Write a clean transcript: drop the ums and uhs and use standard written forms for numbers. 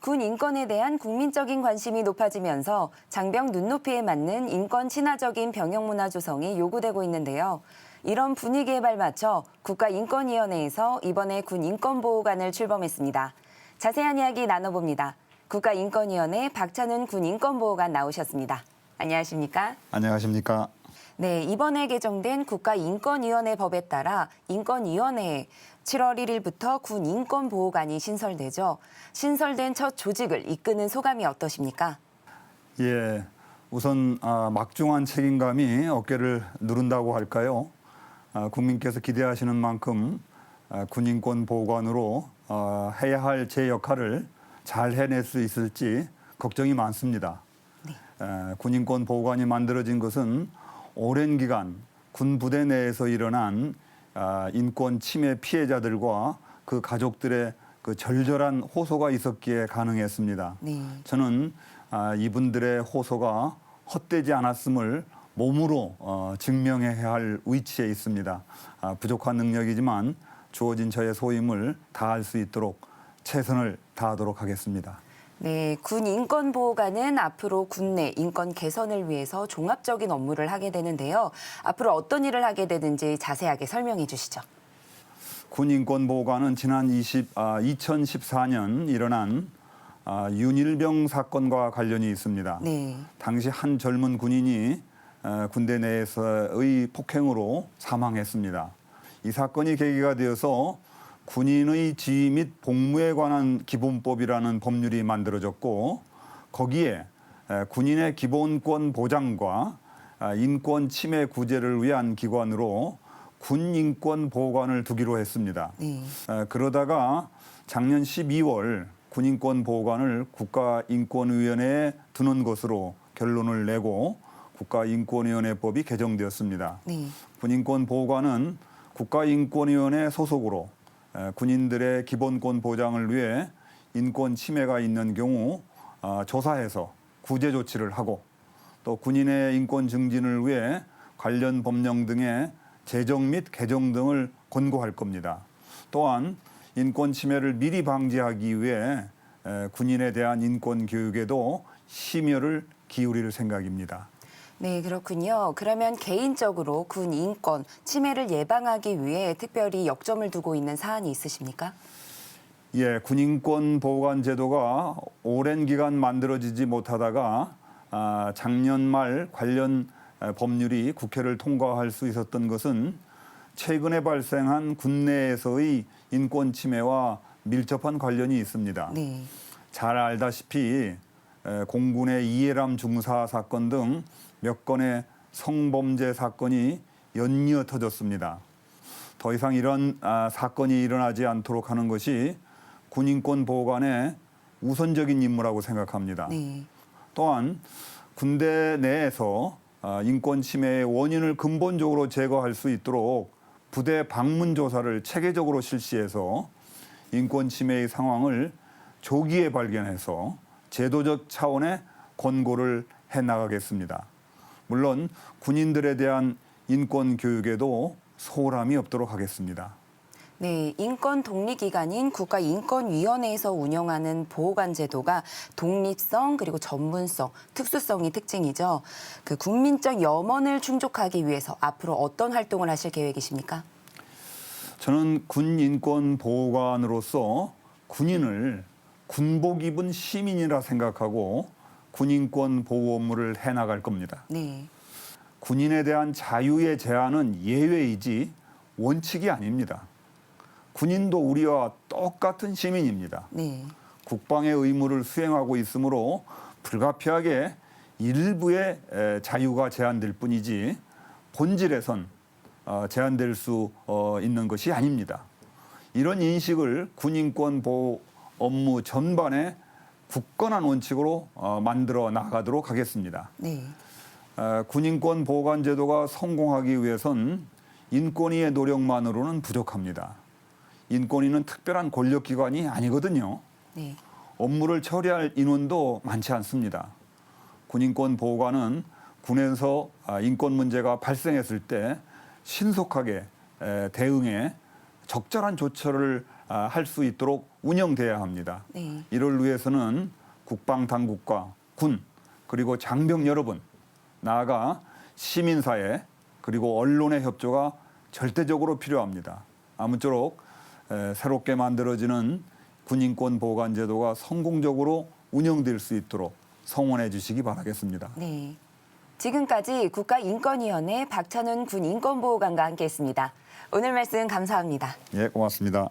군 인권에 대한 국민적인 관심이 높아지면서 장병 눈높이에 맞는 인권 친화적인 병영 문화 조성이 요구되고 있는데요. 이런 분위기에 발맞춰 국가인권위원회에서 이번에 군 인권보호관을 출범했습니다. 자세한 이야기 나눠봅니다. 국가인권위원회 박찬훈 군 인권보호관 나오셨습니다. 안녕하십니까? 안녕하십니까? 네, 이번에 개정된 국가인권위원회 법에 따라 인권위원회에 7월 1일부터 군 인권보호관이 신설되죠. 신설된 첫 조직을 이끄는 소감이 어떠십니까? 예, 우선 막중한 책임감이 어깨를 누른다고 할까요? 국민께서 기대하시는 만큼 군 인권보호관으로 해야 할 제 역할을 잘 해낼 수 있을지 걱정이 많습니다. 네. 군 인권보호관이 만들어진 것은 오랜 기간 군 부대 내에서 일어난 인권 침해 피해자들과 그 가족들의 그 절절한 호소가 있었기에 가능했습니다. 네. 저는 이분들의 호소가 헛되지 않았음을 몸으로 증명해야 할 위치에 있습니다. 부족한 능력이지만 주어진 저의 소임을 다할 수 있도록 최선을 다하도록 하겠습니다. 네, 군 인권보호관은 앞으로 군내 인권 개선을 위해서 종합적인 업무를 하게 되는데요. 앞으로 어떤 일을 하게 되는지 자세하게 설명해 주시죠. 군 인권보호관은 지난 2014년 일어난 윤일병 사건과 관련이 있습니다. 네. 당시 한 젊은 군인이 군대 내에서의 폭행으로 사망했습니다. 이 사건이 계기가 되어서 군인의 지위 및 복무에 관한 기본법이라는 법률이 만들어졌고 거기에 군인의 기본권 보장과 인권 침해 구제를 위한 기관으로 군인권보호관을 두기로 했습니다. 네. 그러다가 작년 12월 군인권보호관을 국가인권위원회에 두는 것으로 결론을 내고 국가인권위원회법이 개정되었습니다. 네. 군인권보호관은 국가인권위원회 소속으로 군인들의 기본권 보장을 위해 인권 침해가 있는 경우 조사해서 구제 조치를 하고 또 군인의 인권 증진을 위해 관련 법령 등의 제정 및 개정 등을 권고할 겁니다. 또한 인권 침해를 미리 방지하기 위해 군인에 대한 인권 교육에도 심혈을 기울일 생각입니다. 네, 그렇군요. 그러면 개인적으로 군 인권 침해를 예방하기 위해 특별히 역점을 두고 있는 사안이 있으십니까? 예, 군인권 보호관 제도가 오랜 기간 만들어지지 못하다가 작년 말 관련 법률이 국회를 통과할 수 있었던 것은 최근에 발생한 군내에서의 인권 침해와 밀접한 관련이 있습니다. 네. 잘 알다시피 공군의 이해람 중사 사건 등 몇 건의 성범죄 사건이 연이어 터졌습니다. 더 이상 이런 사건이 일어나지 않도록 하는 것이 군인권보호관의 우선적인 임무라고 생각합니다. 네. 또한 군대 내에서 인권 침해의 원인을 근본적으로 제거할 수 있도록 부대 방문 조사를 체계적으로 실시해서 인권 침해의 상황을 조기에 발견해서 제도적 차원의 권고를 해나가겠습니다. 물론 군인들에 대한 인권 교육에도 소홀함이 없도록 하겠습니다. 네, 인권 독립기관인 국가인권위원회에서 운영하는 보호관 제도가 독립성 그리고 전문성, 특수성이 특징이죠. 그 국민적 염원을 충족하기 위해서 앞으로 어떤 활동을 하실 계획이십니까? 저는 군 인권 보호관으로서 군인을 군복 입은 시민이라 생각하고 군인권 보호 업무를 해나갈 겁니다. 네. 군인에 대한 자유의 제한은 예외이지 원칙이 아닙니다. 군인도 우리와 똑같은 시민입니다. 네. 국방의 의무를 수행하고 있으므로 불가피하게 일부의 자유가 제한될 뿐이지 본질에선 제한될 수 있는 것이 아닙니다. 이런 인식을 군인권 보호 업무 전반에 굳건한 원칙으로 만들어 나가도록 하겠습니다. 네. 군인권 보호관 제도가 성공하기 위해선 인권위의 노력만으로는 부족합니다. 인권위는 특별한 권력기관이 아니거든요. 네. 업무를 처리할 인원도 많지 않습니다. 군인권 보호관은 군에서 인권 문제가 발생했을 때 신속하게 대응해 적절한 조처를 할 수 있도록 운영돼야 합니다. 네. 이를 위해서는 국방 당국과 군 그리고 장병 여러분 나아가 시민사회 그리고 언론의 협조가 절대적으로 필요합니다. 아무쪼록 새롭게 만들어지는 군인권 보관 제도가 성공적으로 운영될 수 있도록 성원해 주시기 바라겠습니다. 네. 지금까지 국가인권위원회 박찬훈 군 인권보호관과 함께했습니다. 오늘 말씀 감사합니다. 예, 고맙습니다.